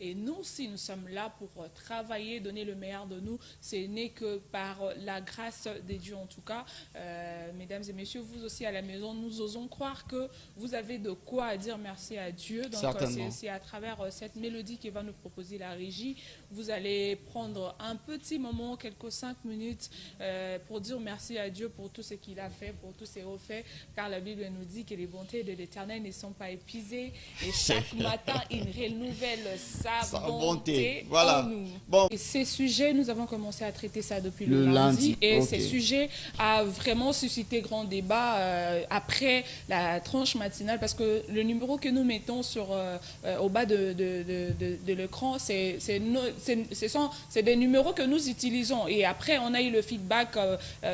Et nous aussi, nous sommes là pour travailler, donner le meilleur de nous. Ce n'est que par la grâce de Dieu en tout cas. Mesdames et messieurs, vous aussi à la maison, nous osons croire que vous avez de quoi dire merci à Dieu. Donc c'est à travers cette mélodie qui va nous proposer la régie. Vous allez prendre un petit moment, quelques 5 minutes pour dire merci à Dieu pour tout ce qu'il a fait, pour tous ses refaits, car la Bible nous dit que les bontés de l'Éternel ne sont pas épuisées et chaque matin il renouvelle sa bonté voilà. En nous. Bon. Et ces sujets, nous avons commencé à traiter ça depuis le lundi et ces sujets a vraiment suscité grand débat après la tranche matinale, parce que le numéro que nous mettons au bas de l'écran, c'est des numéros que nous utilisons. Et après, on a eu le feedback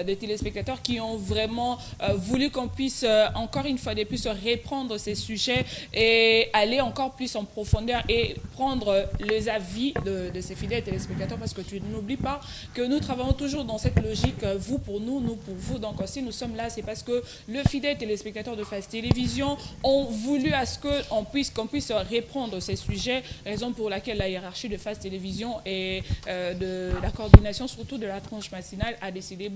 des téléspectateurs qui ont vraiment voulu qu'on puisse, encore une fois de plus, reprendre ces sujets et aller encore plus en profondeur et prendre les avis de ces fidèles téléspectateurs, parce que tu n'oublies pas que nous travaillons toujours dans cette logique, vous pour nous, nous pour vous. Donc si nous sommes là, c'est parce que le fidèle téléspectateur de Face Télévision ont voulu à ce qu'on puisse reprendre ces sujets, raison pour laquelle la hiérarchie de Face Télévision et de la coordination, surtout de la tranche matinale, a décidé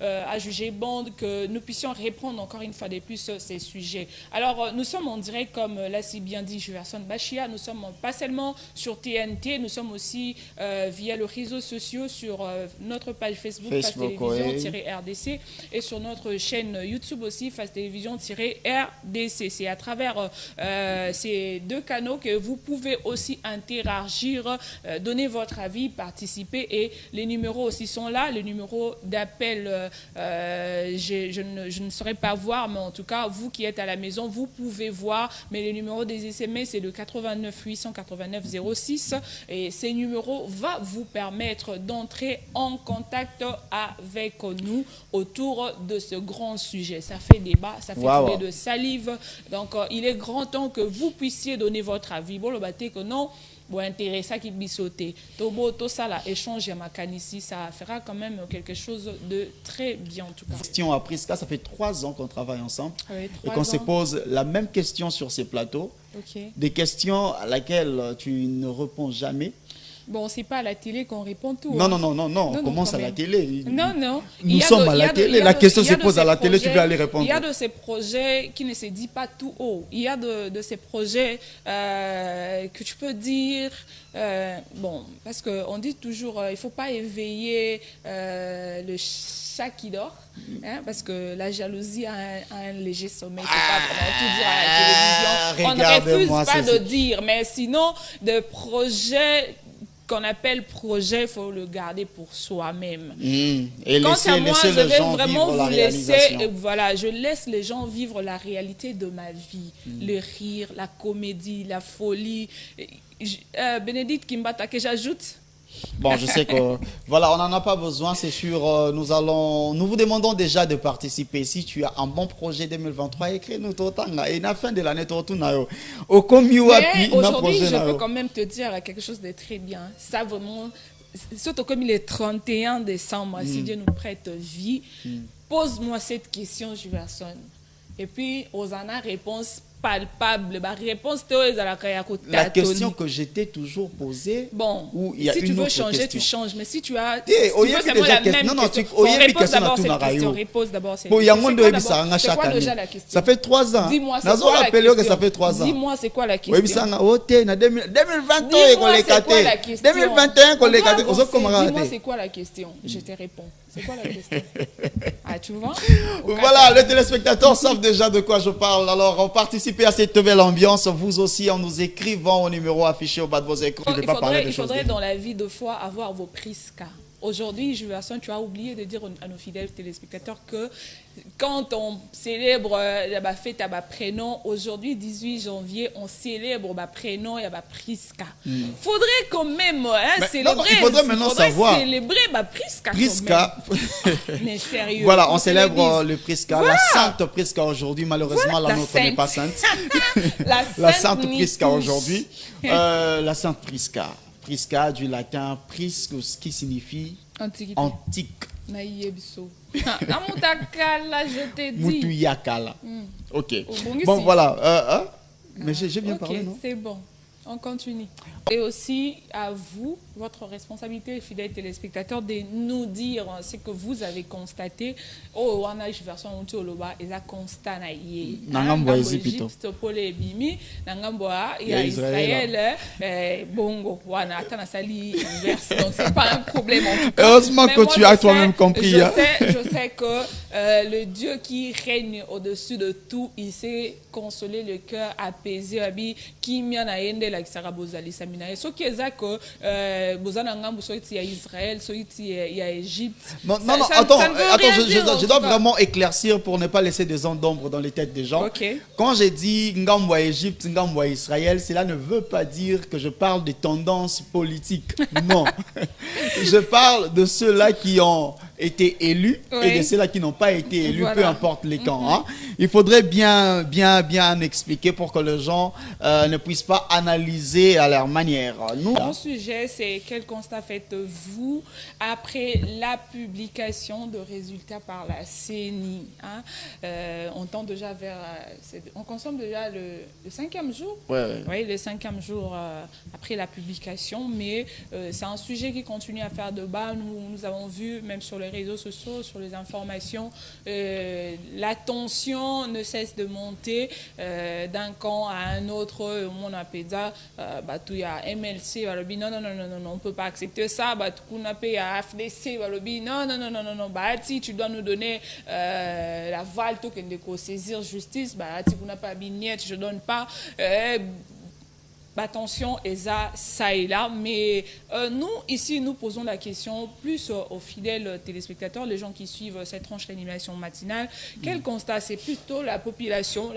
a jugé bon que nous puissions reprendre encore une fois de plus ces sujets. Alors nous sommes en direct, comme l'a si bien dit Jefferson Bachia, nous sommes pas seulement sur TNT, nous sommes aussi via les réseaux sociaux, sur notre page Facebook Face Télévision-RDC et sur notre chaîne YouTube aussi Face Télévision-RDC. C'est à travers ces deux canaux que vous pouvez aussi interagir, donner votre avis, participer, et les numéros aussi sont là. Les numéros d'appel, je ne saurais pas voir, mais en tout cas, vous qui êtes à la maison, vous pouvez voir. Mais les numéros des SMS, c'est le 89 889 06. Et ces numéros vont vous permettre d'entrer en contact avec nous autour de ce grand sujet. Ça fait débat, ça fait couler de salive. Donc, il est grand temps que vous puissiez donner votre avis. Bon, le bâté que non. Bon, intéressant qui bisauté. Tout ça, là, échange à Macanissi, ça fera quand même quelque chose de très bien, en tout cas. Question à Prisca, ça fait 3 ans qu'on travaille ensemble, oui, et qu'on se pose la même question sur ces plateaux. Des questions à laquelle tu ne réponds jamais. Bon, c'est pas à la télé qu'on répond tout. Non, non, non, non, non, on commence à la télé. Non, non. Nous sommes à la télé, la question se pose à la télé, tu peux aller répondre. Il y a de ces projets qui ne se disent pas tout haut. Il y a de ces projets que tu peux dire, bon, parce qu'on dit toujours, il ne faut pas éveiller le chat qui dort. Hein, parce que la jalousie a un léger sommeil, il ne faut pas vraiment tout dire à la télévision. On ne refuse pas de dire, mais sinon, de projets qu'on appelle projet, il faut le garder pour soi-même. Et quant à moi, je vais vraiment vous laisser, voilà, je laisse les gens vivre la réalité de ma vie. Le rire, la comédie, la folie. Bénédicte Kimbata, que j'ajoute? Bon, je sais que voilà, on n'en a pas besoin, c'est sûr. Nous vous demandons déjà de participer. Si tu as un bon projet 2023, écris-nous tout le temps. Et à la fin de l'année, aujourd'hui, je peux quand même te dire quelque chose de très bien. Ça vraiment, surtout comme il est 31 décembre, si Dieu nous prête vie, pose-moi cette question, Jefferson. Et puis, Osana, réponse palpable. La question que j'étais toujours posée. Bon, où il y a si tu veux changer, question. Tu changes. Mais si tu as. Si tu veux seulement la même question. Bon, repose d'abord cette question. Repose d'abord cette question. C'est quoi déjà la question? Ça fait 3 ans. Dis-moi, c'est quoi la question? Ça fait 3 ans. Dis-moi, c'est quoi la question? 2021, 2021, dis-moi, c'est quoi la question? Je te réponds. C'est quoi la question? Ah, tu vois? Voilà, les téléspectateurs savent déjà de quoi je parle. Alors, participez à cette belle ambiance. Vous aussi, en nous écrivant au numéro affiché au bas de vos écrans. Il faudrait dans la vie de foi avoir vos Prisca. Aujourd'hui, Jefferson, tu as oublié de dire à nos fidèles téléspectateurs que quand on célèbre la fête à ma prénom, aujourd'hui, 18 janvier, on célèbre ma prénom et ma Prisca. Faudrait quand même célébrer. Non, il faudrait maintenant savoir. Célébrer ma Prisca. Prisca. Mais sérieux. Voilà, on célèbre le Prisca. Voilà. La sainte Prisca aujourd'hui. Malheureusement, la nôtre n'est pas sainte. La sainte Prisca aujourd'hui. La sainte Prisca. Prisca du latin priscus qui signifie antique. Je t'ai dit. Mutuyakala. Ok. Bon, voilà. Mais j'ai bien parlé, non? C'est bon. On continue. Et aussi à vous, votre responsabilité, fidèles téléspectateurs, de nous dire ce que vous avez constaté. Oh, on a une version où on a constat Nangambo Égypte, Polé Bimi, Nangamboa, il y a Israël, Bongo, Wana, Atana Sali, inverse. Donc c'est pas un problème en tout cas. Heureusement que tu as toi-même compris. Je sais que le Dieu qui règne au-dessus de tout, il sait consoler le cœur, apaiser, qui m'y en a aidé la Sarabozali Samina. Ce qui est ça que Bozanangam, soit il y a Israël, soit il y a Égypte. Non, attends, je dois vraiment éclaircir pour ne pas laisser des ondes d'ombre dans les têtes des gens. Okay. Quand j'ai dit Ngamwa Égypte, Ngamwa Israël, cela ne veut pas dire que je parle des tendances politiques. Non. Je parle de ceux-là qui ont été élus et de ceux-là qui n'ont pas été élus, peu importe les camps. Hein. Il faudrait bien expliquer pour que les gens ne puissent pas analyser à leur manière. Mon sujet, c'est quel constat faites-vous après la publication de résultats par la CENI, hein? On tend déjà vers... on consomme déjà le 5e jour. Oui, le 5e jour après la publication, mais c'est un sujet qui continue à faire débat. Nous avons vu, même sur les réseaux sociaux, sur les informations, la tension ne cesse de monter d'un camp à un autre. On appelle ça, il y a MLC, non, on ne peut pas accepter ça. On appelle AFDC, non, tu dois nous donner la val, de saisir justice, on n'a pas bignette, je ne donne pas. Attention, ça et là, mais nous, ici, nous posons la question plus aux fidèles téléspectateurs, les gens qui suivent cette tranche d'animation matinale. Quel constat? C'est plutôt la population,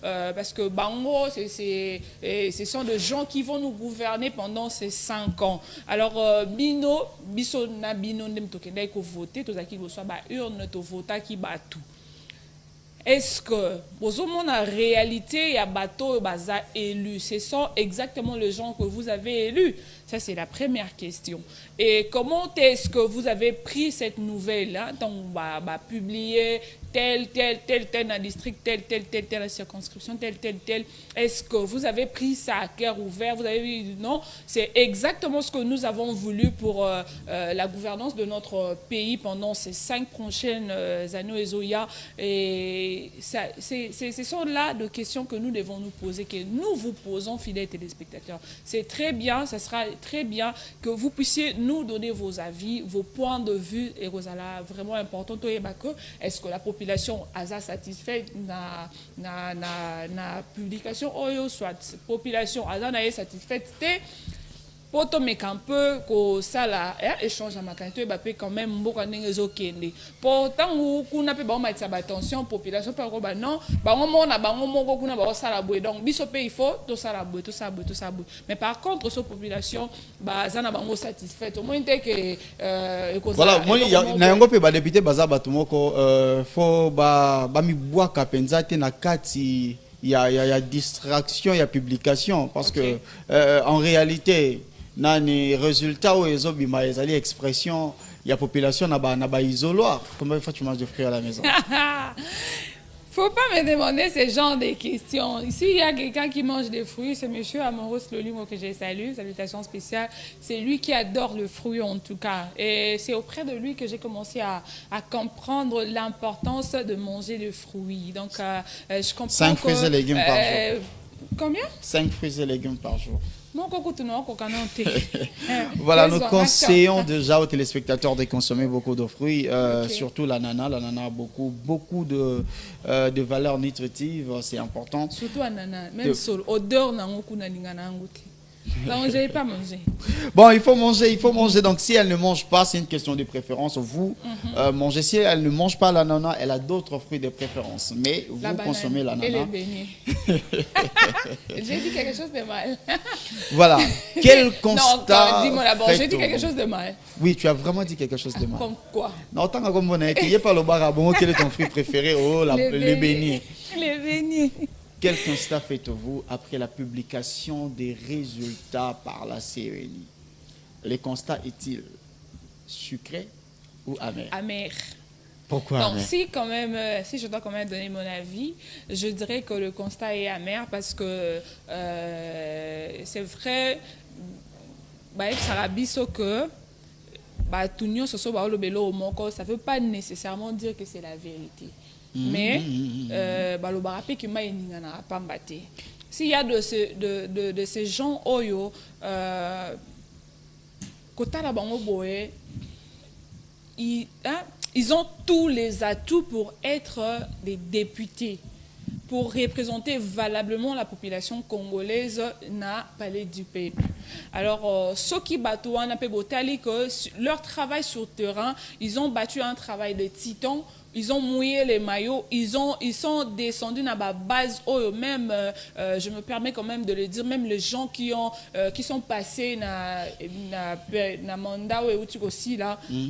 parce que Bango, ce sont des gens qui vont nous gouverner pendant ces 5 ans. Alors, Bino, Ndem Tokendai, ko voter, tous qui reçoivent urne, to vota qui bat tout. Est-ce que, en réalité, il y a bateau baza élu? Ce sont exactement les gens que vous avez élus? Ça, c'est la première question. Et comment est-ce que vous avez pris cette nouvelle-là? Donc, publier tel dans le district, telle circonscription, tel. Est-ce que vous avez pris ça à cœur ouvert? Vous avez dit non? C'est exactement ce que nous avons voulu pour la gouvernance de notre pays pendant ces 5 prochaines années, Ezoya. Et ce sont là des questions que nous devons nous poser, que nous vous posons, fidèles téléspectateurs. C'est très bien, ça sera très bien que vous puissiez nous donner vos avis, vos points de vue, et Rosala, vraiment important. Est-ce que la population a satisfait na publication, soit population a satisfaite, poto mekampe ko sala échange amakanto e bape quand même mboka ndenge ezokende pourtant kuna pe ba matisa ba attention population pe ko ba non ba ngomona ba ngomoko kuna ba sala boye donc biso pe il faut to sala boye mais par contre so population ba zana bango satisfaite au moins que voilà moi na yango pe ba député baza bato moko faut ba mi bwaka penza te na kati il y a distraction, il y a publication parce que en réalité les résultats où ils ont les expressions, il y a population na isoloir. Combien de fois tu manges de fruits à la maison? Faut pas me demander ce genre de questions. Ici, il y a quelqu'un qui mange des fruits, c'est monsieur Amoros Lolimo que j'ai salué, salutations spéciales. C'est lui qui adore le fruit en tout cas. Et c'est auprès de lui que j'ai commencé à comprendre l'importance de manger le fruit. Donc, je comprends 5 fruits et légumes par jour. Combien? 5 fruits et légumes par jour. Voilà, nous conseillons déjà aux téléspectateurs de consommer beaucoup de fruits, surtout l'ananas. L'ananas a beaucoup de valeurs nutritives, c'est important. Surtout l'ananas, même sur odeur, non, je n'ai pas mangé. Bon, il faut manger. Donc, si elle ne mange pas, c'est une question de préférence. Vous mangez. Si elle ne mange pas l'ananas, elle a d'autres fruits de préférence. Mais vous consommez l'ananas. Et les beignets. J'ai dit quelque chose de mal. Voilà. Quel constat? Non, dis-moi d'abord, j'ai dit quelque chose de mal. Oui, tu as vraiment dit quelque chose de mal. Comme quoi? Non, tant qu'on connaît, qu'il n'y ait pas le barabon, quel est ton fruit préféré? Oh, les beignets. Les beignets. Quel constat faites-vous après la publication des résultats par la CENI? Le constat est-il sucré ou amer? Amer. Pourquoi? Donc, si je dois quand même donner mon avis, je dirais que le constat est amer parce que c'est vrai, ça ne veut pas nécessairement dire que c'est la vérité. Mais, s'il y a de ces gens, ils ont tous les atouts pour être des députés, pour représenter valablement la population congolaise na palais du peuple. Alors, ceux qui battent leur travail sur le terrain, ils ont battu un travail de titan. Ils ont mouillé les maillots, ils sont descendus dans la base, même, je me permets quand même de le dire, même les gens qui sont passés dans le mandat aussi là, mais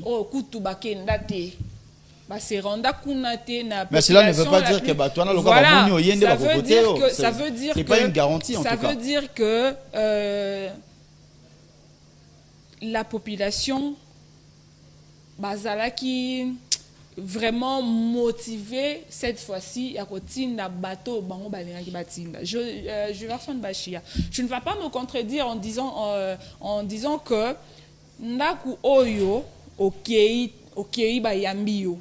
cela ne veut pas dire que ça veut dire c'est pas une garantie en tout cas. Ça veut dire que la population qui vraiment motivé cette fois-ci à Kotinda bateau je ne vais pas me contredire en disant que ndaku oyo okei bayambi yo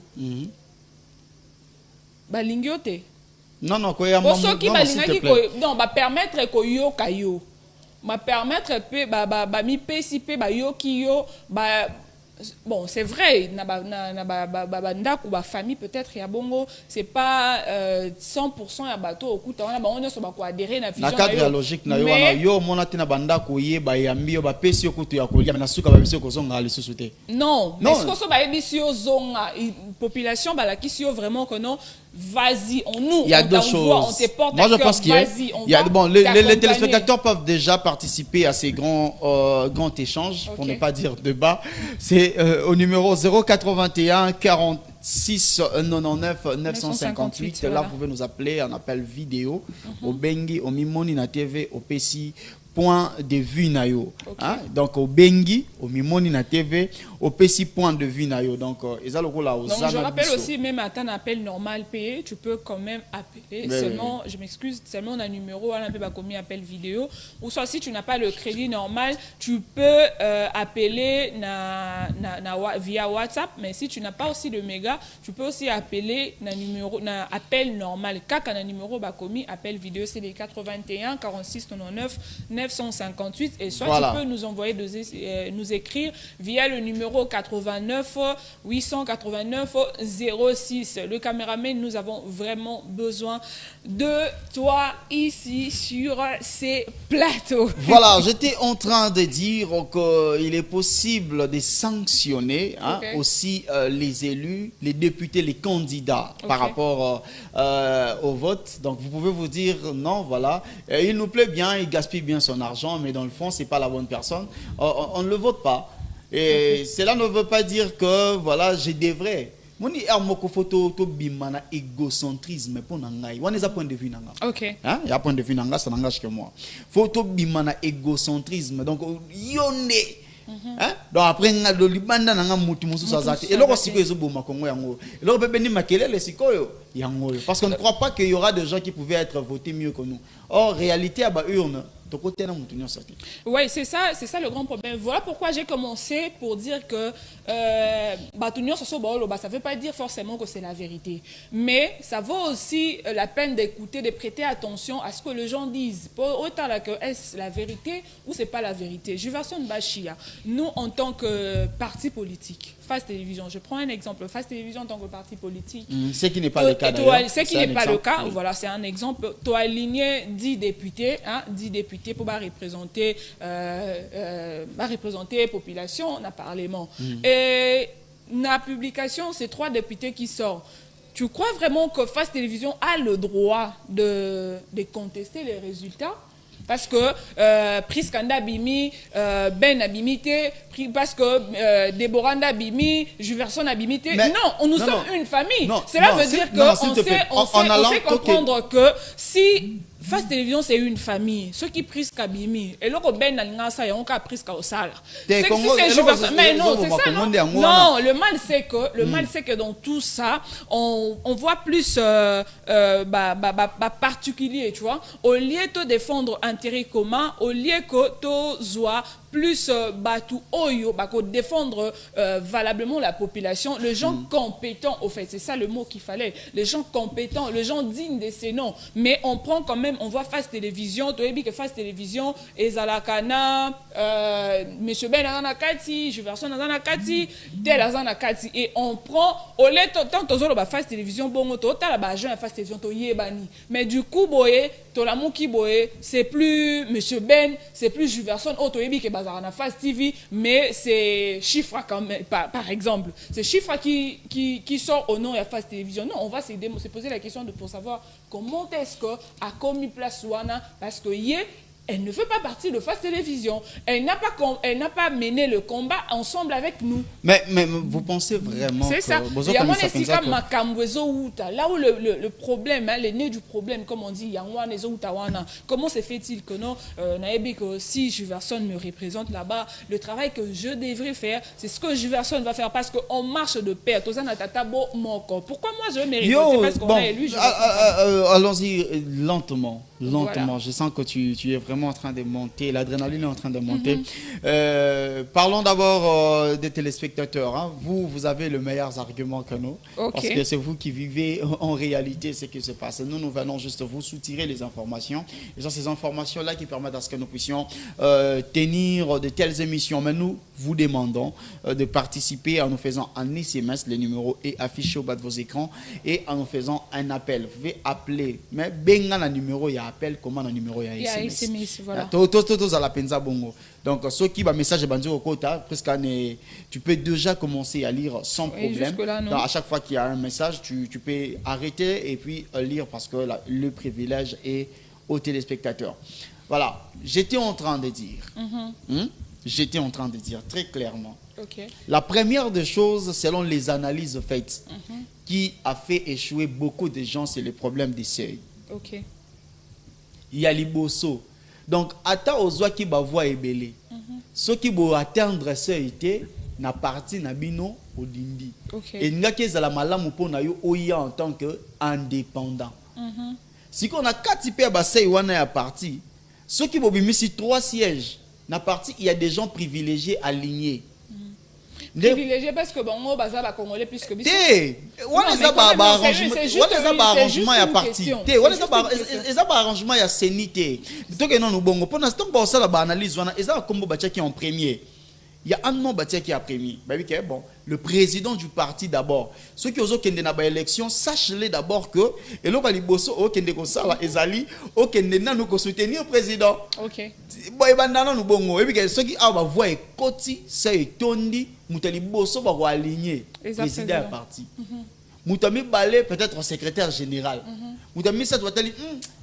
balingi yo te non ko yamba soki balingaki non ba permettre ko yoka yo ba permettre pe ba mi pesi pe ba yoki yo ba. Bon, c'est vrai, na famille peut-être ya bongo, c'est pas 100% ya bateau au coup on ne soit pas adhérer na vision. Na cadre logique na yo monate na banda ko ye ba yambi yo ba pesi okutu ya kolia na suka ba biso ko zonga le susute. Non, mais ce que so ba yebi yo zonga population ba la kisio vraiment que non. Vas-y, il y a deux choses. On te porte. Moi, je pense qu'il y a bon, les téléspectateurs peuvent déjà participer à ces grands échanges, pour ne pas dire débat. C'est au numéro 081 46 99 958. Là, vous pouvez nous appeler en appel vidéo au Bengi, au Mimoni na TV, au PC. Point de vue nayo, donc au Bengi, au Mimoni na TV, au PC point de vue nayo. Donc je rappelle aussi même à un appel normal payé, tu peux quand même appeler. Seulement, je m'excuse, seulement on a un numéro, on a un appel vidéo. Ou soit si tu n'as pas le crédit normal, tu peux appeler via WhatsApp. Mais si tu n'as pas aussi le méga, tu peux aussi appeler na appel normal. Kaka na numéro bakomi appel vidéo, c'est les 81 46 99 958 et soit tu peux nous envoyer nous écrire via le numéro 89 889 06. Le caméraman, nous avons vraiment besoin de toi ici sur ces plateaux. Voilà, j'étais en train de dire qu'il est possible de sanctionner aussi les élus, les députés, les candidats par rapport au vote. Donc vous pouvez vous dire non, voilà, il nous plaît bien, il gaspille bien son argent, mais dans le fond, c'est pas la bonne personne. On ne le vote pas. Et cela ne veut pas dire que, voilà, je devrais. Moi, il y a un photo de égocentrisme pour nangai. On est à point de vue nanga. Ok. Hein? Il y a point de vue nanga, ça n'engage que moi. Photo bimana égocentrisme. Donc, yonde. Donc après ngalo libanda nanga mutu musu sazati. Et loko siko ezo boma Congo yango. Et loko bebeni makelele siko yango. Parce qu'on ne croit pas qu'il y aura des gens qui pouvaient être votés mieux que nous. Or, réalité à ba urne. Oui, c'est ça le grand problème. Voilà pourquoi j'ai commencé pour dire que ça ne veut pas dire forcément que c'est la vérité. Mais ça vaut aussi la peine d'écouter, de prêter attention à ce que les gens disent. Autant là que est-ce la vérité ou c'est pas la vérité. Juverson Bachia, nous en tant que parti politique, Face Télévision, je prends un exemple, Face Télévision en tant que parti politique. Ce qui n'est pas le cas d'ailleurs. Ce qui n'est pas le cas, voilà, c'est un exemple. Tu as aligné 10 députés, 10 députés pour représenter la population dans le Parlement. Et la publication, c'est 3 députés qui sortent. Tu crois vraiment que Face Télévision a le droit de contester les résultats? Parce que Priskanda Bimi, Ben Abimité, parce que Déborah Bimi, Juverson Abimité. Non, nous sommes une famille. Cela veut dire qu'on sait comprendre que si Face Télévision, c'est une famille. Ceux qui prisent Kabimi. Et là, ben n'a ça, on a pris au sale. Mais non, c'est ça. Non, le mal c'est que dans tout ça, on voit plus particulier, tu vois. Au lieu de défendre intérêt commun, au lieu que tu sois plus batu oyo, défendre valablement la population, les gens compétents, au fait, c'est ça le mot qu'il fallait, les gens compétents, les gens dignes de ces noms. Mais on prend quand même, on voit Face Télévision, tu as vu que Face Télévision, Ezalakana, Monsieur Ben Azanakati, Juverson Azanakati, Tel Azanakati, et on prend, au lieu tant que Face Télévision, bon, tu as la jeune Face Télévision, tu yebani. Mais du coup, boye, c'est plus Monsieur Ben, c'est plus Juverson, oh, tu as vu que Bazarana Face TV, mais c'est Chiffra quand même, par exemple. C'est Chiffra qui sort au nom de la Face Télévision. Non, on va se poser la question pour savoir comment est-ce qu'à commis place Wana, parce que elle ne fait pas partie de Face Télévision. Elle n'a pas mené le combat ensemble avec nous. Mais vous pensez vraiment c'est ça. Il y a mon ici comme là où le problème, le nez du problème, comme on dit, comment se fait-il que non, que si Juverson me représente là-bas, le travail que je devrais faire, c'est ce que Juverson va faire parce qu'on marche de pair. Pourquoi moi je vais mériter parce qu'on a élu Juverson? Allons-y lentement. Voilà. Je sens que tu es vraiment en train de monter, l'adrénaline est en train de monter. Parlons d'abord des téléspectateurs. Hein. Vous avez les meilleurs arguments que nous, parce que c'est vous qui vivez en réalité ce qui se passe. Nous venons juste vous soutirer les informations. Et ce sont ces informations-là qui permettent à ce que nous puissions tenir de telles émissions. Mais nous vous demandons de participer en nous faisant un SMS. Le numéro est affiché au bas de vos écrans et en nous faisant un appel. Vous pouvez appeler, mais benga le numéro, il y a appel, comment le numéro, il y a SMS. Voilà. Donc, ceux qui ont un message au quota, tu peux déjà commencer à lire sans problème. Donc, à chaque fois qu'il y a un message, tu peux arrêter et puis lire parce que le privilège est aux téléspectateurs. Voilà, j'étais en train de dire. J'étais en train de dire très clairement. La première des choses, selon les analyses faites, qui a fait échouer beaucoup de gens, c'est le problème des seuils. Il y a l'Iboso. Donc, ata ozwa qui ba voix ebele. Ceux qui vont atteindre ce été, na parti na bino odindi. Et nga keza la malamu po na yo oya en tant que indépendant. Si on a 4 types ba sey wana ya parti, ceux qui vont bimisi 3 sièges, na parti il y a des gens privilégiés alignés. Privilégié parce que bon, on va congolais plus que arrangement à parti. Arrangement à sénité. Donc non nous bon pour l'instant bon ça la analyse on a ça combo batia qui en premier. Il y a un nom batia qui est premier. Bon, le président du parti d'abord. Ceux qui ont kende na ba élection, sachez-les d'abord que et lo bali bosso o kende ko sala ezali o kende na nous ko soutenir président. Boy bandana nous bongo et puis ceux qui a ba voix et koti c'est tondi mutali bosso ba ko aligner président du parti. Mutami balé peut-être secrétaire général. Mutami ça doit aller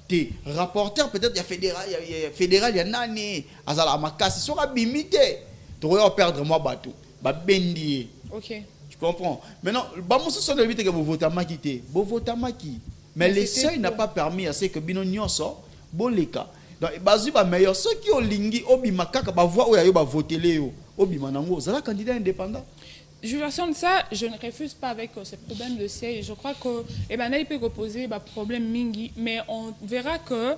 t'es rapporteur peut-être il y a fédéral il y a nani azala makasi sera bimité. Tu vas perdre moi bateau. Ba bendier. Tu comprends? Maintenant, bamusu son de vite que vous votez makité. Vous votez maki. Mais les seuils n'a pas permis à ce que bino nyonso bon les cas. Donc bazu ba meilleur ceux qui ont lingi obima kaka ba voix oya yo ba voter léo. Obima nango, ça la candidat indépendant. Je versionne ça, je ne refuse pas avec ce problème de siège. Je crois que il peut reposer un problème mingi, mais on verra que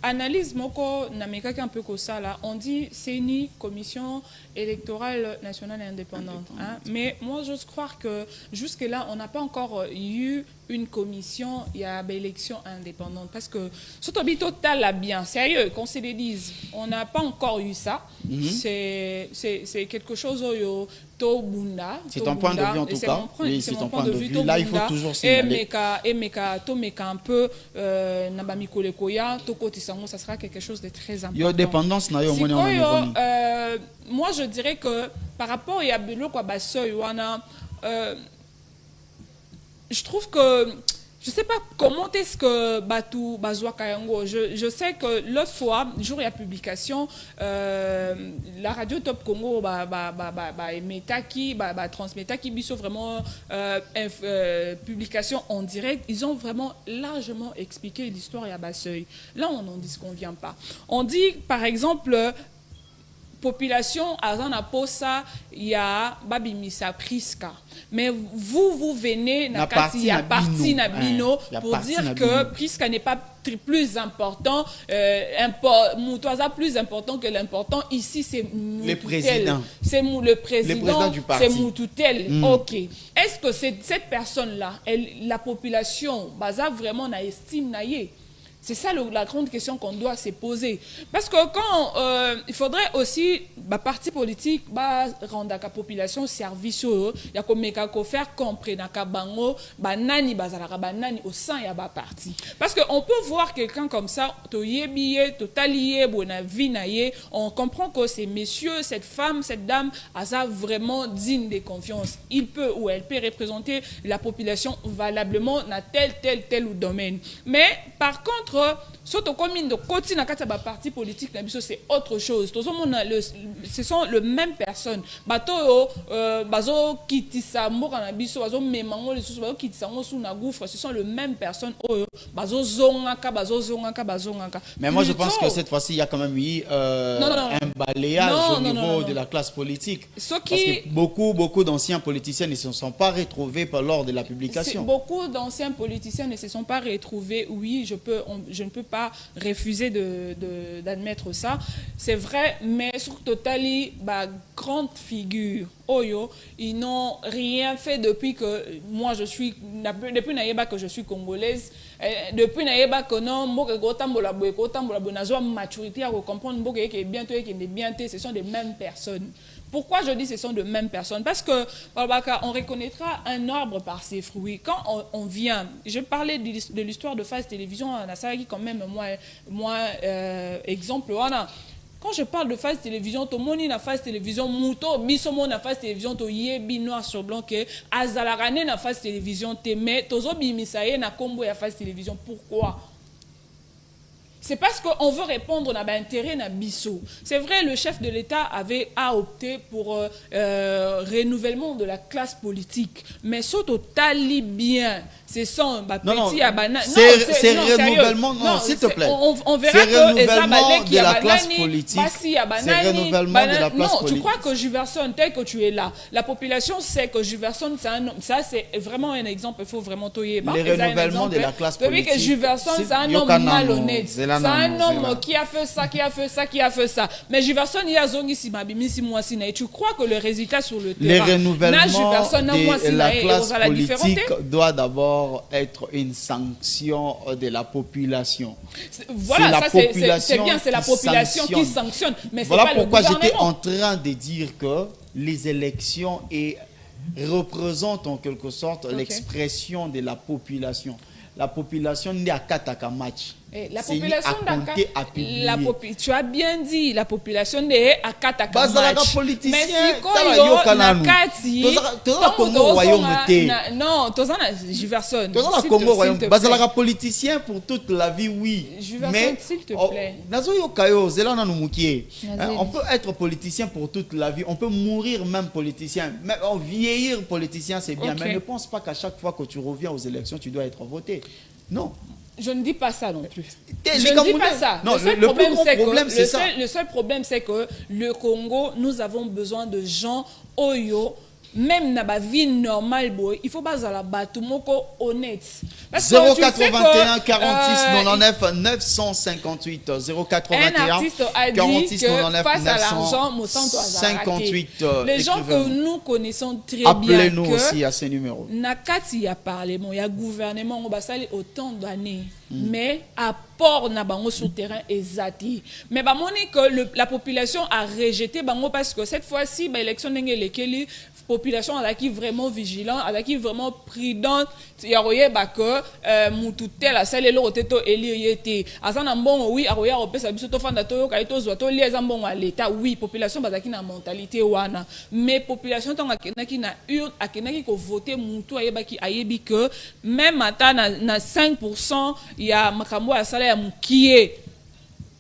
analyse moko nameka un peu comme ça là, on dit CENI, Commission électorale nationale et indépendante. Hein? Mais moi j'ose croire que jusque là on n'a pas encore eu une commission, il y a une élection indépendante parce que surtout total bien sérieux qu'on se le dise, on n'a pas encore eu ça. C'est quelque chose au c'est ton point de vue en tout cas. Oui, c'est ton point de vue. Là, il faut toujours signaler. Un peu ça sera quelque chose de très important. Dépendance, moi, je dirais que par rapport à Yabelo Kwabasoy, je trouve que Je ne sais pas comment est-ce que Batou Bazoua Kayango. Je sais que l'autre fois, jour il y a publication, la radio Top Congo transmetaki biso vraiment publication en direct. Ils ont vraiment largement expliqué l'histoire à Basseuil. Là, on n'en dit qu'on ne vient pas. On dit, par exemple, population azana posa ya babimisa priska, mais vous venez na kati ya parti na bino pour dire que priska n'est pas plus important, plus important que l'important ici, c'est le président. C'est le président du parti. C'est Moutoutel. Ok. Est-ce que cette personne-là, la population, baza vraiment na estime na ye? C'est ça la grande question qu'on doit se poser. Parce que quand il faudrait aussi, parti politique, rendre la population service, il y a comme faire comprendre que bango, banani, banani au sein y a parti. Parce qu'on peut voir quelqu'un comme ça, on comprend que ces messieurs, cette femme, cette dame, a ça vraiment digne de confiance. Il peut ou elle peut représenter la population valablement dans tel ou domaine. Mais par contre, surtout comme de côté na kati ba parti politique c'est autre chose. Ce sont les mêmes personnes. Bato bazo kitisa mboka na biso bazo memango les sous bazo kitisa ngo sous na gouffre, ce sont les mêmes personnes bazo zongaka. Mais moi je pense que cette fois-ci il y a quand même eu un balayage au niveau de la classe politique. Parce que beaucoup d'anciens politiciens ne se sont pas retrouvés lors de la publication. Beaucoup d'anciens politiciens ne se sont pas retrouvés. Oui, je ne peux pas refuser d'admettre ça. C'est vrai, mais sur Totali, grande figure, Oyo, ils n'ont rien fait depuis que moi je suis, depuis Naïba que je suis congolaise, depuis Naïba que non, maturité à comprendre que bientôt, ce sont des mêmes personnes. Pourquoi je dis ce sont de mêmes personnes? Parce que on reconnaîtra un arbre par ses fruits. Quand on vient, je parlais de l'histoire de Phase Télévision, quand même, moi exemple, quand je parle de Phase Télévision, tout le monde na Phase Télévision, Mouto, Bissomo na Phase Télévision, to yebi noir sur blanc que Azalarane na Phase Télévision, mais tozo bimisaye na combo ya Phase Télévision. Pourquoi? C'est parce qu'on veut répondre à l'intérêt de Bissot. C'est vrai, le chef de l'État a opté pour renouvellement de la classe politique. Mais surtout, talibien, c'est son petit abana. C'est renouvellement, non, s'il te plaît. On verra que renouvellement de la classe politique. C'est renouvellement de la classe politique. Non, tu crois que Juverson, tel que tu es là, la population sait que Juverson, c'est un homme. Ça, c'est vraiment un exemple. Il faut vraiment toyer. Le renouvellement de la classe politique. Que Juverson, c'est un homme malhonnête. C'est un homme qui a fait ça, qui a fait ça, qui a fait ça. Mais Juverson, il y a Zongi Simabimi Simouassina. Et tu crois que le résultat sur le terrain, le renouvellement de la classe politique doit d'abord être une sanction de la population. Voilà, c'est bien, c'est la population qui sanctionne. Mais voilà pas pourquoi le gouvernement. j'étais en train de dire que les élections représentent en quelque sorte l'expression de la population. La population n'est à Kataka match. La population tu as bien dit, la population est à Kataka match. Mais si non, Juverson. Bazalaka politicien pour toute la vie, oui. Mais s'il te plaît. On peut être politicien pour toute la vie. On peut mourir même politicien. Mais vieillir politicien, c'est bien. Mais ne pense pas qu'à chaque fois que tu reviens aux élections, tu dois être voté. Non. Je ne dis pas ça non plus. Je ne dis pas ça. Non, le seul problème, c'est que le Congo, nous avons besoin de gens oyo. Même dans la vie normale, il faut pas la battre honnête. 081 46 99 958 081 46 99 face à l'argent, 58. Les gens que nous connaissons très bien. Appelez-nous aussi à ces numéros. Nakati y a parlement, il y a gouvernement, on va saler autant d'années. Mais apport na bango sur terrain exact. Mais bah que la population a rejeté bango parce que cette fois-ci l'élection n'engel lekeli population qui vraiment vigilant, qui vraiment prudent, il y a bah que mututé la salle le roteto eliété. Azana bon oui, aroya opesa biso to fanda to kaito zwato les ambon à l'état. Oui, population bazaki na mentalité wana, mais population tonga kenaki na akenaki ko voter mutu ayebaki ayebi que même ata na 5% il y a makambo à salaire ya mukie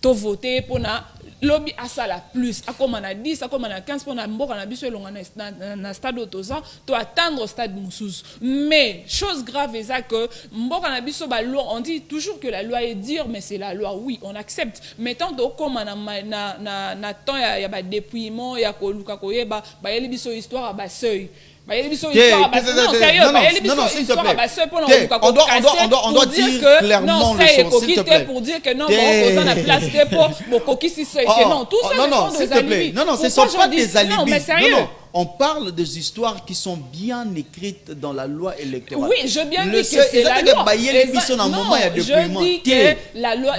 to voter pour na lobby à ça la plus à comme on a 10 à comme on a 15 pour na mboka na biso longa na stade autoza to attendre au stade mususu. Mais chose grave est ça que mboka na biso ba loi, on dit toujours que la loi est dure mais c'est la loi, oui on accepte, mais tant que comme na temps il y a ba dépouillement, il y a ko luka ko yeba ba yeli biso histoire ba seuil. Non, sérieux, on doit dire clairement les choses, s'il te plaît. Pour dire que non, on a place pour qui c'est non, tout ça non, s'il te plaît. Non, ce ne sont pas des alibis. Non, mais sérieux. On parle des histoires qui sont bien écrites dans la loi électorale. Oui, je bien dis que c'est la loi. Non, je dis que la loi...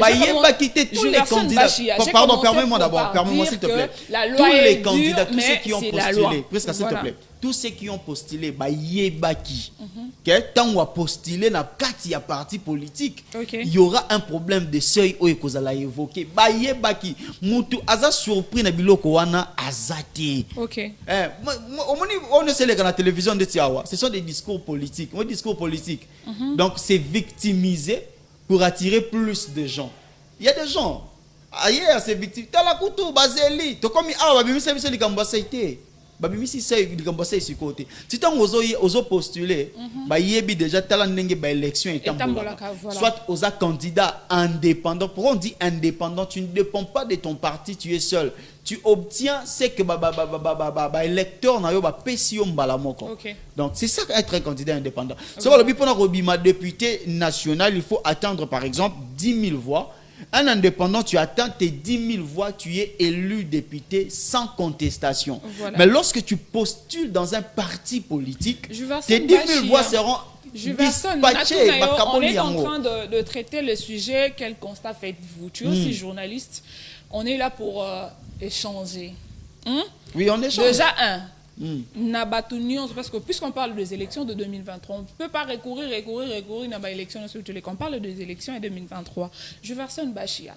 Tous les candidats... Pardon, permets-moi d'abord, s'il te plaît. Tous les candidats, tous ceux qui ont postulé, presque s'il te plaît, tous ceux qui ont postulé, tant on a postulé dans le parti politique, il y aura un problème de seuil où il a évoqué. Moutou aza surpris na biloko wana azate. OK. On sait les la télévision de Tiawa, ce sont des discours politiques. Donc c'est victimiser pour attirer plus de gens. Il y a des gens ailleurs c'est victime. T'as la couteau baseli, to comme ah babimi service li kambasaité. Babimi si c'est li kambasaité sur côté. Si tant ozo postuler, ba yebi déjà tala ndenge ba élection et tambola. Soit aux candidats indépendants. Pourquoi on dit indépendant? Tu ne dépends pas de ton parti, tu es seul. Tu obtiens ce que électeur na yo ba pesio mbala moko. Donc c'est ça être un candidat indépendant. C'est pour le but pour un député national, il faut attendre par exemple 10 000 voix. Un indépendant, tu attends tes 10 000 voix, tu es élu député sans contestation. Voilà. Mais lorsque tu postules dans un parti politique, tes 10 000 voix seront dispatchées. On est en train de traiter le sujet. Quel constat faites-vous? Tu es aussi journaliste. On est là pour échanger. Oui, on échange. Déjà, parce que puisqu'on parle des élections de 2023, on ne peut pas recourir à les élections. On parle des élections en 2023. Jefferson Bachia,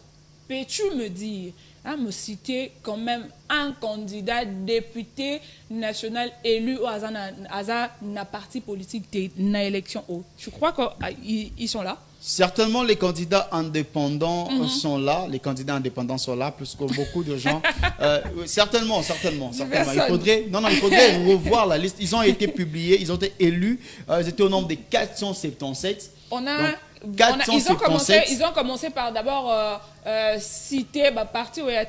peux-tu me dire, me citer quand même un candidat député national élu au hasard na parti politique na élection? Je crois qu'ils sont là. Certainement, les candidats indépendants sont là. Les candidats indépendants sont là, plus que beaucoup de gens. Certainement. Il faudrait revoir la liste. Ils ont été publiés, ils ont été élus. Ils étaient au nombre de 477. Ils ont commencé par d'abord citer parti où il y a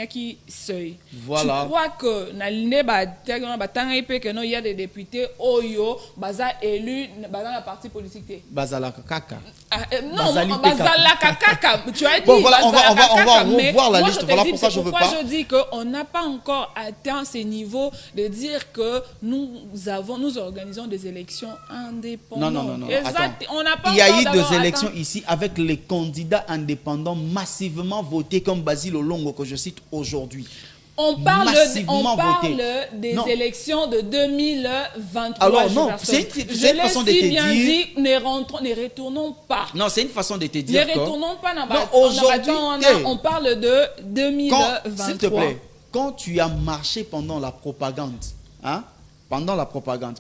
qui seuil. Voilà. Je crois que il y a des députés oyo baza élus dans la parti politique. Bazala kaka. Non, bazala kaka. Tu as dit bon, voilà, on va revoir la liste. Voilà pourquoi je veux pas. Je dis qu'on n'a pas encore atteint ces niveaux de dire que nous organisons des élections indépendantes. Non. On n'a pas il y a eu des élections ici avec les candidats indépendants massivement votés comme Basile Olongo que je cite aujourd'hui. On parle des élections de 2023. Alors non, c'est une façon de te dire... dit, ne retournons pas. Non, c'est une façon de te dire ne retournons pas dans aujourd'hui, on parle de 2023. S'il te plaît, quand tu as marché pendant la propagande,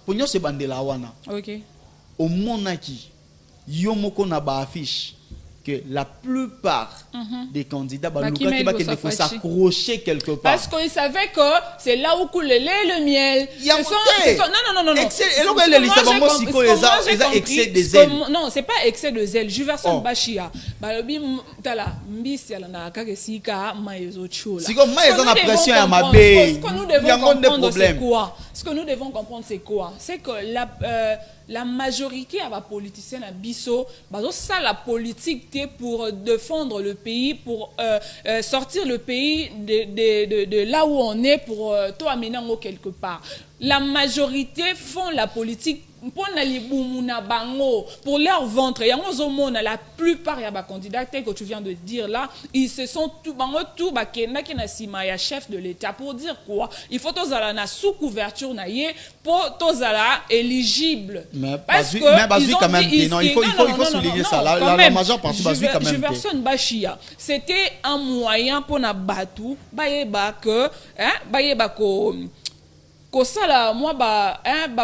pour nous c'est bandela wana. OK. Au monaki, yomoko na ba affiche que la plupart des candidats il faut s'accrocher quelque part. Parce qu'ils savaient que c'est là où coule le lait et le miel. Non, c'est pas excès de zèle. Jefferson Bachia. Ce que nous devons comprendre, c'est quoi? C'est que la majorité à la politicienne à Bisso, ça la politique pour défendre le pays, pour sortir le pays de là où on est, pour tout amener quelque part. la majorité font la politique pour leur ventre. La plupart des candidats que tu viens de dire là, ils se sont tout chef de l'État pour dire quoi? Il faut tous aller sous couverture pour tous aller éligible. Mais parce que quand même, non, il faut souligner ça. La majeure partie quand même. C'était un moyen pour na batu moi,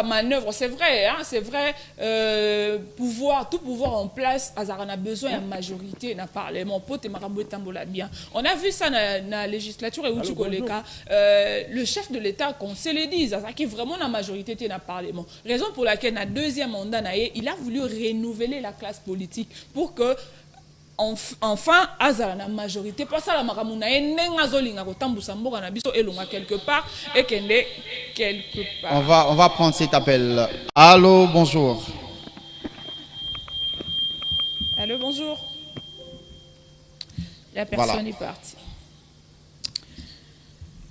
manœuvre, c'est vrai, tout pouvoir en place, on a besoin de majorité dans le Parlement. On a vu ça dans la législature et le chef de l'État, qu'on se le dise, qui est vraiment la majorité dans le Parlement. Raison pour laquelle, dans le deuxième mandat, il a voulu renouveler la classe politique pour que enfin la majorité pas ça la makamuna nengazolinga ko tambusa mboka na biso elonga quelque part et kende quelque part. On va prendre cet appel. Allô, bonjour. Allô, bonjour. La personne est partie.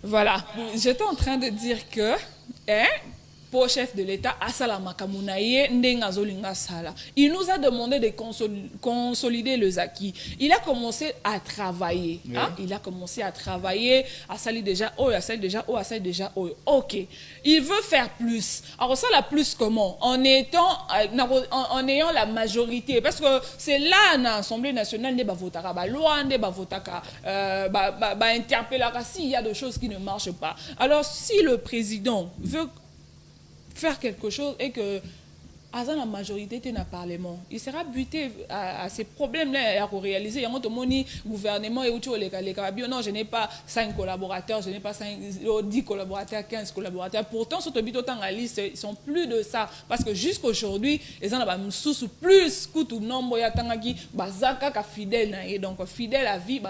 Voilà, j'étais en train de dire que pour chef de l'État, il nous a demandé de consolider les acquis. Il a commencé à travailler. Oui. Il a commencé à travailler, à salir déjà, ok. Il veut faire plus. Alors ça, la plus comment? En ayant la majorité. Parce que c'est là, dans l'Assemblée nationale, il y a des lois, s'il y a des choses qui ne marchent pas. Alors si le président veut faire quelque chose et que la majorité est dans le Parlement, il sera buté à ces problèmes-là à réaliser. Il y a un gouvernement et non, je n'ai pas 5 collaborateurs, je n'ai pas 10 collaborateurs, 15 collaborateurs. Pourtant, sur la liste, ils sont plus de ça. Parce que jusqu'à aujourd'hui, ils ont plus que tout le nombre de fidèles. Donc, fidèle à vie,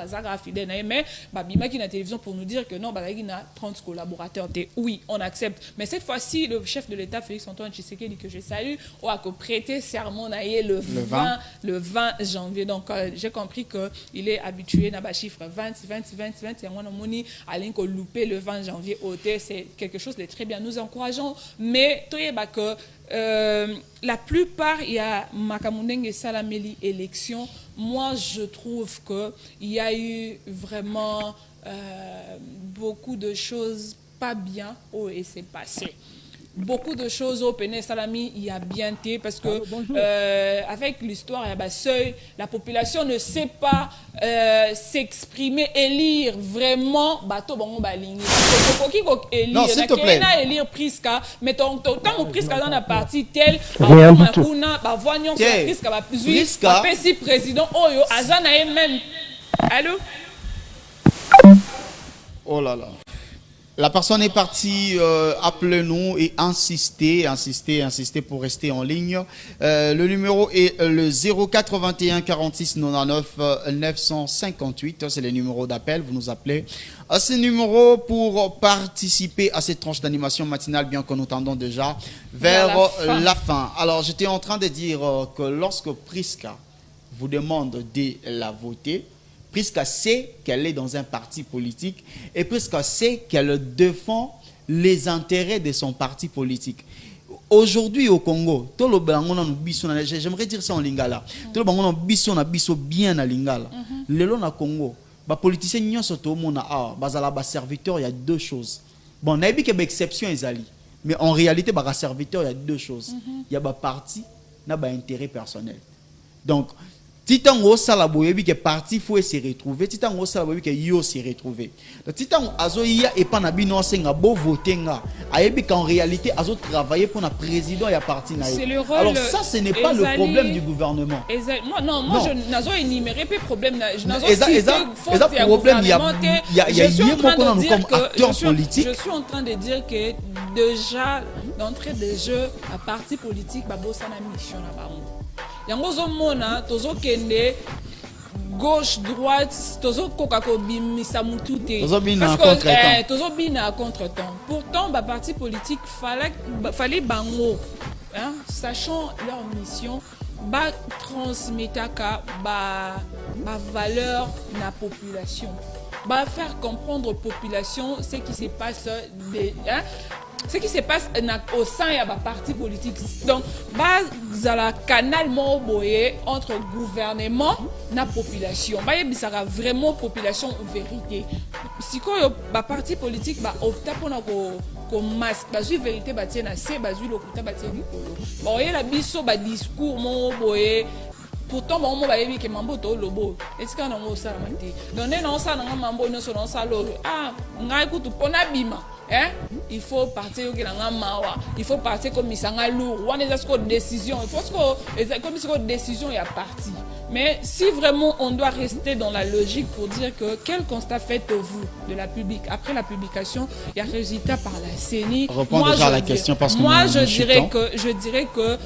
fidèle. Mais, Bima qui est la télévision pour nous dire que non, il y a 30 collaborateurs. Oui, on accepte. Mais cette fois-ci, le chef de l'État, Félix-Antoine Tshisekedi, que je salue, a prêté serment le 20 janvier. Donc, j'ai compris qu'il est habitué à chiffre 20. Et on a loupé le 20 janvier. C'est quelque chose de très bien. Nous encourageons. Mais, la plupart, il y a Makamundeng et Salameli élection. Moi, je trouve qu'il y a eu vraiment beaucoup de choses pas bien et c'est passé. Beaucoup de choses au Péné Salami, il y a bien été parce que avec l'histoire, la population ne sait pas s'exprimer et lire vraiment. Non, s'il te plaît. Élire Priska, mais tant que Priska dans la partie telle, Priska, président, même. Allô? Oh là là. La personne est partie, appelez-nous et insistez pour rester en ligne. Le numéro est le 0421 46 99 958. C'est le numéro d'appel. Vous nous appelez à ce numéro pour participer à cette tranche d'animation matinale, bien que nous tendons déjà vers la fin. Alors, j'étais en train de dire que lorsque Priska vous demande de la voter, Priska sait qu'elle est dans un parti politique et Priska sait qu'elle défend les intérêts de son parti politique. Aujourd'hui au Congo, j'aimerais dire ça en lingala. Tout le monde a bien à lingala. Le long au Congo, les politiciens n'y ont serviteur, il y a deux choses. Bon, il y a une exception, mais en réalité, les serviteurs, il y a deux choses. Il y a un parti, il y a un intérêt personnel. Donc, Titango Salaboyebi que parti faut se retrouver, Titango Salaboyebi que yo se retrouver. Donc Titango azoya et pas nabi non senga beau voter nga. Ayebi qu'en réalité azo travailler pour na président et à parti na. Alors ça ce n'est pas le problème du gouvernement. Moi je nazo énumérer peu problème nazo problème il y a comme acteur politique. Je suis en train de dire que déjà d'entrée de jeu à parti politique babo sana mission na bango. Yango zomona tozo kende gauche droite tozo kokako bimisa mutu te tozo bina contre-temps. Pourtant ba parti politique fallait bango sachant leur mission ba transmettre ba valeur na population ba faire comprendre aux populations ce qui se passe ce qui se passe au sein de la parti politique. Donc, il y a un canal entre gouvernement et population. Il y a vraiment population vérité. Si le parti politique opte pour masque, la vérité c'est la discours pourtant bon mo ba yebi ke mambo to lobo est-ce qu'on a ngo ça mati donc non ça na mambo no so non ça lo ngai kutu pona bima il faut partir que na mawa il faut partir comme misanga lourd on est ce décision il faut ce comme ce décision est parti. Mais si vraiment on doit rester dans la logique pour dire que quel constat faites-vous de la public après la publication, il y a résultat par la CENI. Répondre déjà à la question parce que moi je dirais que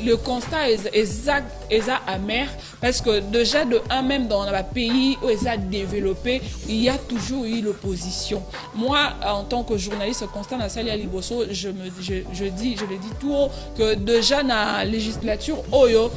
le constat est amer parce que déjà de un même dans le pays où ils ont développé, il y a toujours eu l'opposition. Moi en tant que journaliste constat dans Salia Liboso, je le dis tout haut que déjà dans la législature oyo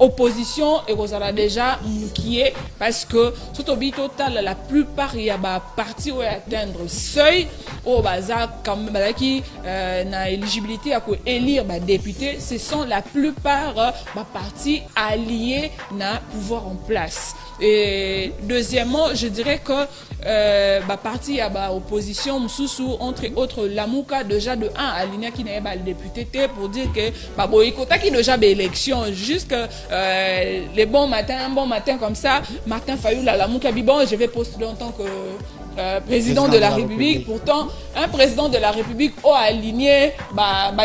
opposition et vous avez déjà mouquillé parce que tout au total la plupart il y a parti où atteindre seuil au bazar comme qui na éligibilité à élire député, ce sont la plupart partis alliés na pouvoir en place. Et deuxièmement, je dirais que parti à opposition sous entre autres Lamouka déjà de 1 aligné qui n'est pas le député pour dire que boycota qui déjà élection jusque les bons matins, un bon matin comme ça, Martin Fayoula Lamouka dit bon je vais postuler en tant que président de la République. Pourtant un président de la République a aligné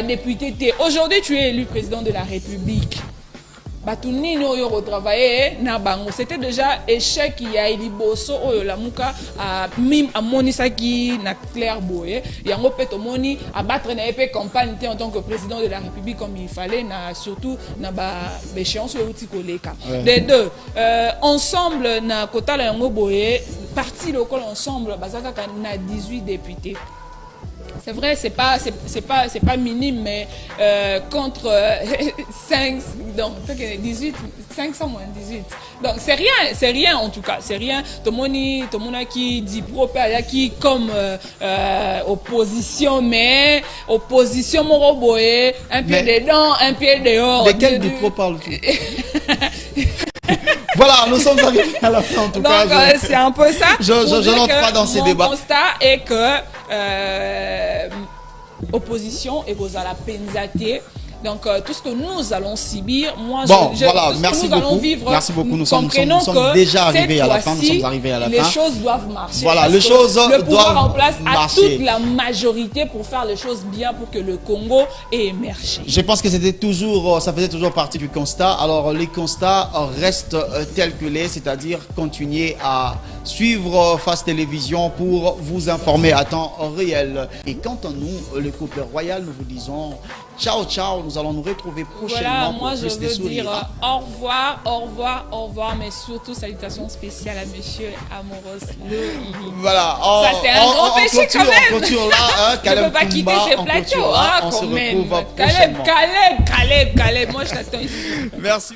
député. Aujourd'hui tu es élu président de la République. C'était déjà échec il y a eu bosso la muka à mim à monisaki na Claire Boye et en fait moni à battre na épée campagne en tant que président de la République comme il fallait na surtout na échéance outil koleka les deux ensemble na kota la Boye parti local ensemble bazaka na 18 députés. C'est vrai, c'est pas minime, mais contre 5, donc 18, 500 moins 18. Donc c'est rien en tout cas, c'est rien. Tout le monde qui dit propre, qui comme opposition, mais opposition moroboé, un pied dedans, un pied dehors. De quel dipro parles-tu? Voilà, nous sommes arrivés à la fin en tout cas. Donc c'est un peu ça. Je n'entre pas dans ces débats. Mon constat est que opposition et vous à la pénalité. Donc tout ce que nous allons subir, moi voilà, merci beaucoup. Nous sommes déjà arrivés à la fin. Les choses doivent marcher. Voilà, les choses doivent marcher. En place à toute la majorité pour faire les choses bien pour que le Congo ait émergé. Je pense que ça faisait toujours partie du constat. Alors les constats restent tels que les, c'est-à-dire continuer à suivre Face Télévision pour vous informer à temps réel. Et quant à nous, le couple royal, nous vous disons ciao, ciao. Nous allons nous retrouver prochainement. Voilà, moi pour je veux dire au revoir, mais surtout salutations spéciales à monsieur Amoros Le. Voilà. Ça c'est un grand péché quand même. On clôture là, je ne peux pas quitter ce plateau. On se retrouve prochainement. Caleb, moi je t'attends ici. Merci.